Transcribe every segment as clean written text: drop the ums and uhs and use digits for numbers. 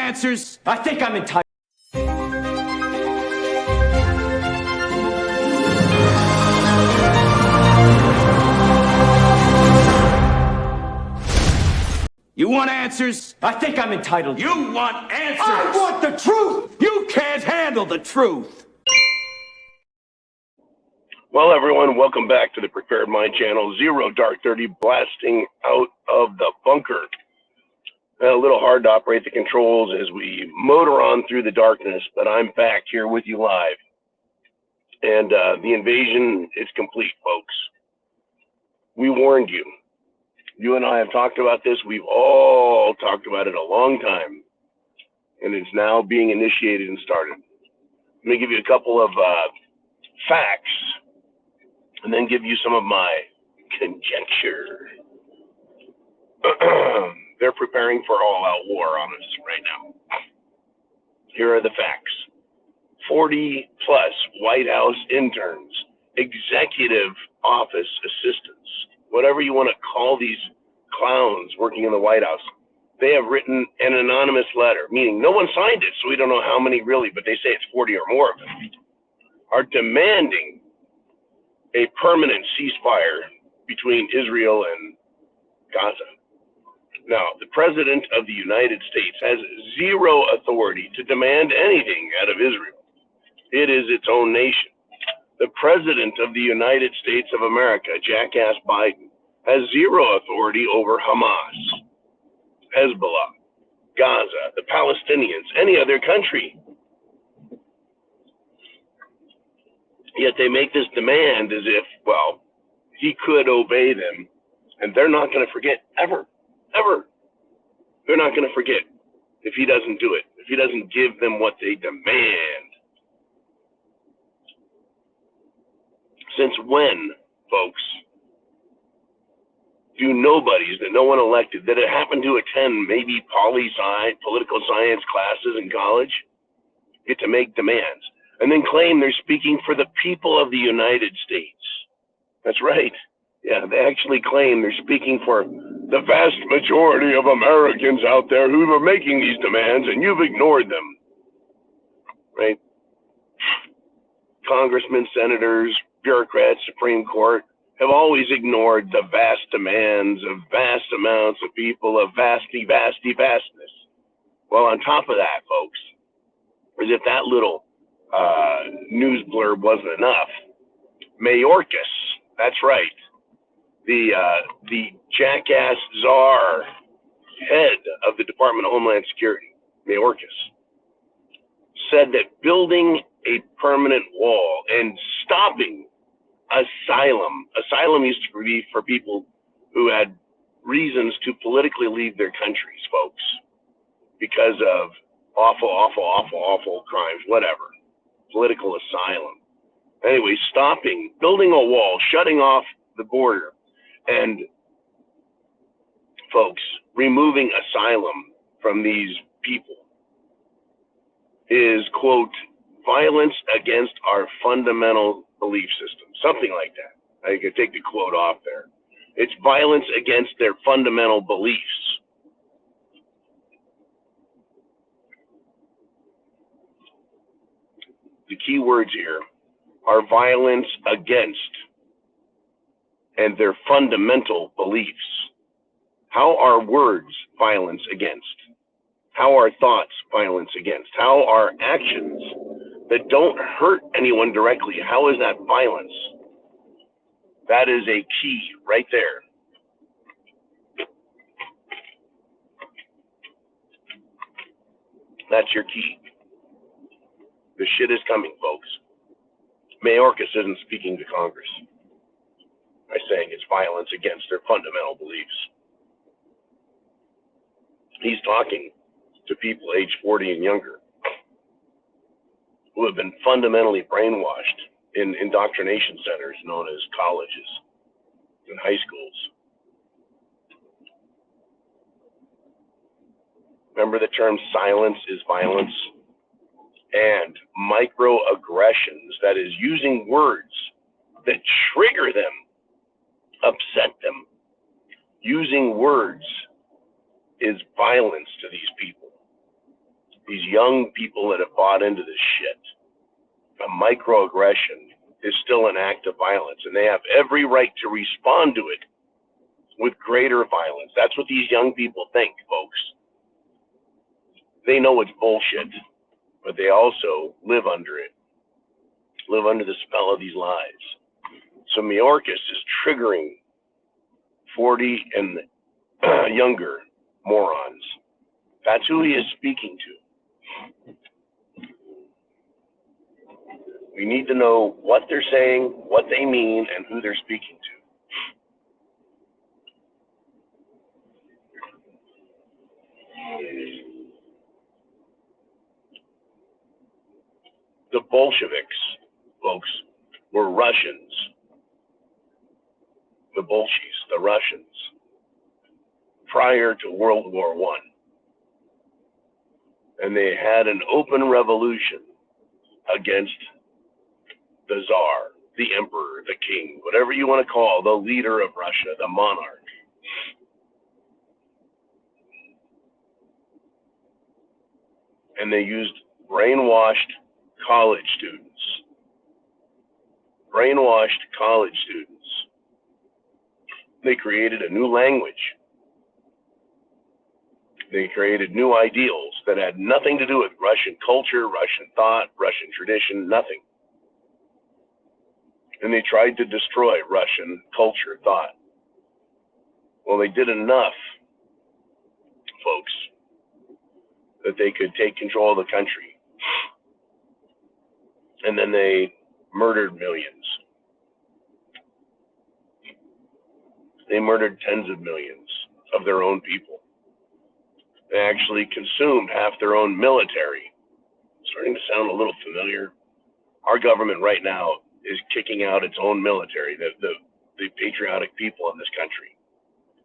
answers? I think I'm entitled. You want answers? I think I'm entitled. You want answers? I want the truth! You can't handle the truth. Well, everyone, welcome back to the Prepared Mind channel. Zero Dark 30 blasting out of the bunker. A little hard to operate the controls as we motor on through the darkness, but I'm back here with you live. And the invasion is complete, folks. We warned you. You and I have talked about this. We've all talked about it a long time. And it's now being initiated and started. Let me give you a couple of facts and then give you some of my conjecture. They're preparing for all-out war on us right now. Here are the facts. 40 plus White House interns, executive office assistants, whatever you want to call these clowns working in the White House, they have written an anonymous letter, meaning no one signed it, so we don't know how many really, but they say it's 40 or more of them, are demanding a permanent ceasefire between Israel and Gaza. Now, the President of the United States has zero authority to demand anything out of Israel. It is its own nation. The President of the United States of America, jackass Biden, has zero authority over Hamas, Hezbollah, Gaza, the Palestinians, any other country. Yet they make this demand as if, well, he could obey them, and they're not going to forget, ever. They're not going to forget if he doesn't do it, if he doesn't give them what they demand. Since when, folks, do nobodies that no one elected that had happened to attend maybe poli-sci, political science classes in college get to make demands and then claim they're speaking for the people of the United States? That's right. Yeah, they actually claim they're speaking for the vast majority of Americans out there who are making these demands, and you've ignored them. Right? Congressmen, senators, bureaucrats, Supreme Court have always ignored the vast demands of vast amounts of people of vastness. Well, on top of that, folks, as if that little news blurb wasn't enough, Mayorkas, that's right, the jackass czar head of the Department of Homeland Security, Mayorkas, said that building a permanent wall and stopping asylum used to be for people who had reasons to politically leave their countries, folks, because of awful crimes, whatever, political asylum. Anyway, building a wall, shutting off the border, and folks, removing asylum from these people is, quote, violence against our fundamental belief system, something like that. I could take the quote off there. It's violence against their fundamental beliefs. The key words here are violence against and their fundamental beliefs. How are words violence against? How are thoughts violence against? How are actions that don't hurt anyone directly, how is that violence? That is a key right there. That's your key. The shit is coming, folks. Mayorkas isn't speaking to Congress by saying it's violence against their fundamental beliefs. He's talking to people age 40 and younger who have been fundamentally brainwashed in indoctrination centers known as colleges and high schools. Remember the term silence is violence? And microaggressions, that is using words that trigger them, upset them. Using words is violence to these people. young people that have bought into this shit. A microaggression is still an act of violence, and they have every right to respond to it with greater violence. That's what these young people think, folks. They know it's bullshit, but they also live under it, live under the spell of these lies. So Mayorkas is triggering 40 and younger morons. That's who he is speaking to. We need to know what they're saying, what they mean, and who they're speaking to. The Bolsheviks, folks, were Russians. The Bolsheviks, the Russians, prior to World War I. And they had an open revolution against the Tsar, the Emperor, the King, whatever you want to call the leader of Russia, the monarch. And they used brainwashed college students. Brainwashed college students. They created a new language. They created new ideals that had nothing to do with Russian culture, Russian thought, Russian tradition, nothing. And they tried to destroy Russian culture, thought. Well, they did enough, folks, that they could take control of the country. And then they murdered millions. They murdered tens of millions of their own people. They actually consumed half their own military. Starting to sound a little familiar. Our government right now is kicking out its own military, the patriotic people in this country.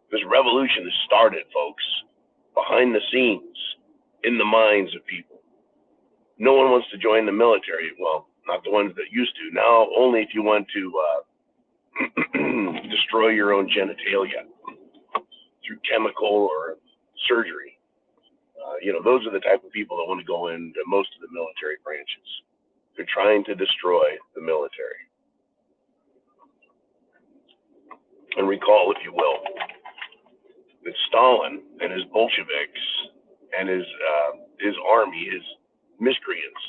This revolution has started, folks, behind the scenes, in the minds of people. No one wants to join the military. Well, not the ones that used to. Now, only if you want to destroy your own genitalia through chemical or surgery. Those are the type of people that want to go into most of the military branches. They're trying to destroy the military. And recall, if you will, that Stalin and his Bolsheviks and his army, his miscreants,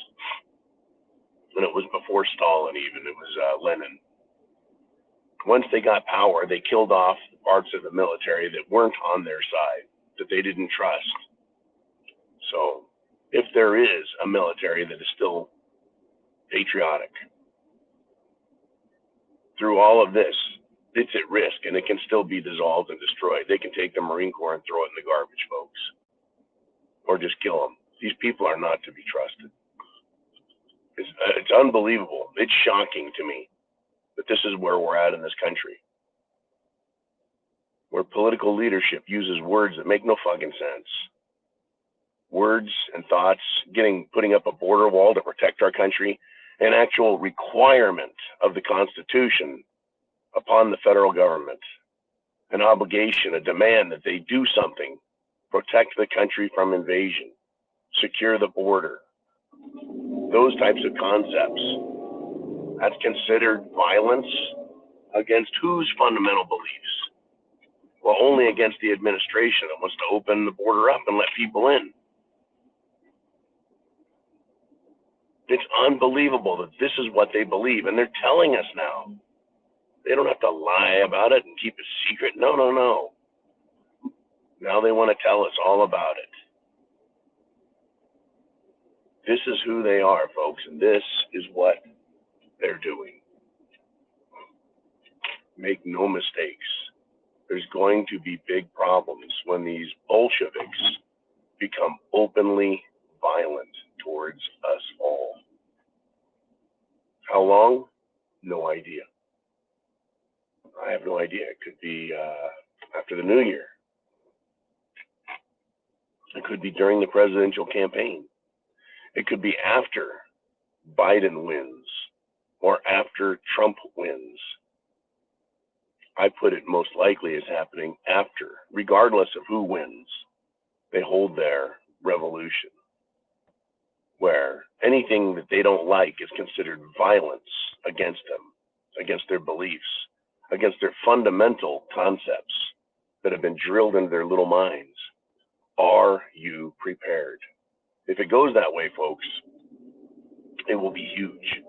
and it was before Stalin even, it was Lenin. Once they got power, they killed off parts of the military that weren't on their side, that they didn't trust. So if there is a military that is still patriotic, through all of this, it's at risk and it can still be dissolved and destroyed. They can take the Marine Corps and throw it in the garbage, folks, or just kill them. These people are not to be trusted. It's unbelievable. It's shocking to me that this is where we're at in this country, where political leadership uses words that make no fucking sense. Words and thoughts, putting up a border wall to protect our country, an actual requirement of the Constitution upon the federal government, an obligation, a demand that they do something, protect the country from invasion, secure the border. Those types of concepts. That's considered violence against whose fundamental beliefs? Well, only against the administration that wants to open the border up and let people in. It's unbelievable that this is what they believe, and they're telling us now. They don't have to lie about it and keep it secret. No, no, no. Now they want to tell us all about it. This is who they are, folks, and this is what they're doing. Make no mistakes. There's going to be big problems when these Bolsheviks become openly violent towards us all. How long? No idea. I have no idea. It could be after the new year. It could be during the presidential campaign. It could be after Biden wins or after Trump wins. I put it most likely as happening after, regardless of who wins, they hold their revolution. where anything that they don't like is considered violence against them, against their beliefs, against their fundamental concepts that have been drilled into their little minds. Are you prepared? If it goes that way, folks, it will be huge.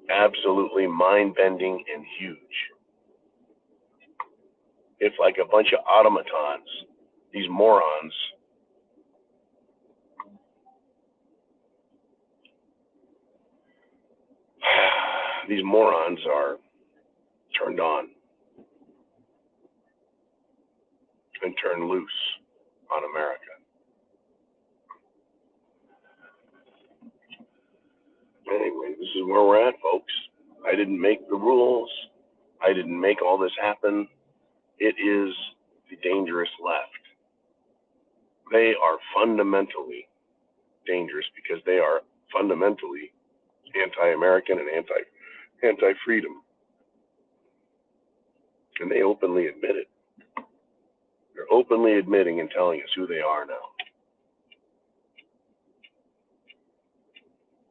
Absolutely mind-bending and huge. If like a bunch of automatons, these morons, are turned on and turned loose on America. Anyway, this is where we're at, folks. I didn't make the rules. I didn't make all this happen. It is the dangerous left. They are fundamentally dangerous because they are fundamentally anti-American and anti-freedom. And they openly admit it. They're openly admitting and telling us who they are now.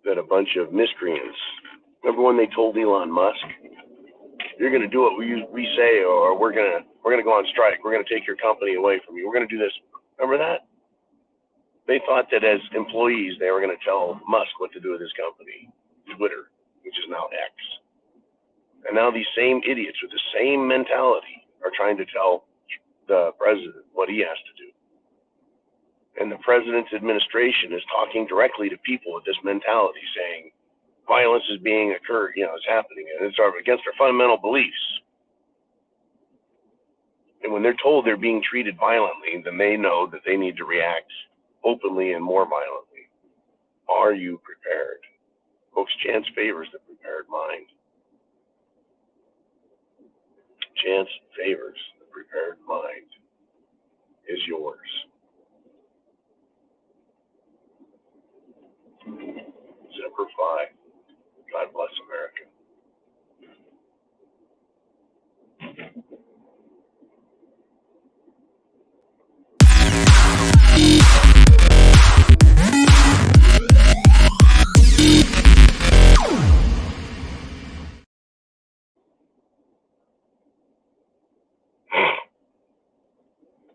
That a bunch of miscreants. Remember when they told Elon Musk, "You're going to do what we say, or we're going to go on strike. We're going to take your company away from you. We're going to do this." Remember that? They thought that as employees, they were going to tell Musk what to do with his company, Twitter, which is now X. And now these same idiots with the same mentality are trying to tell the president what he has to do. And the president's administration is talking directly to people with this mentality, saying violence is being occurred, it's happening, and it's against our fundamental beliefs. And when they're told they're being treated violently, then they know that they need to react openly and more violently. Are you prepared? Folks, chance favors the prepared mind. Chance favors the prepared mind. Is yours. Semper Fi.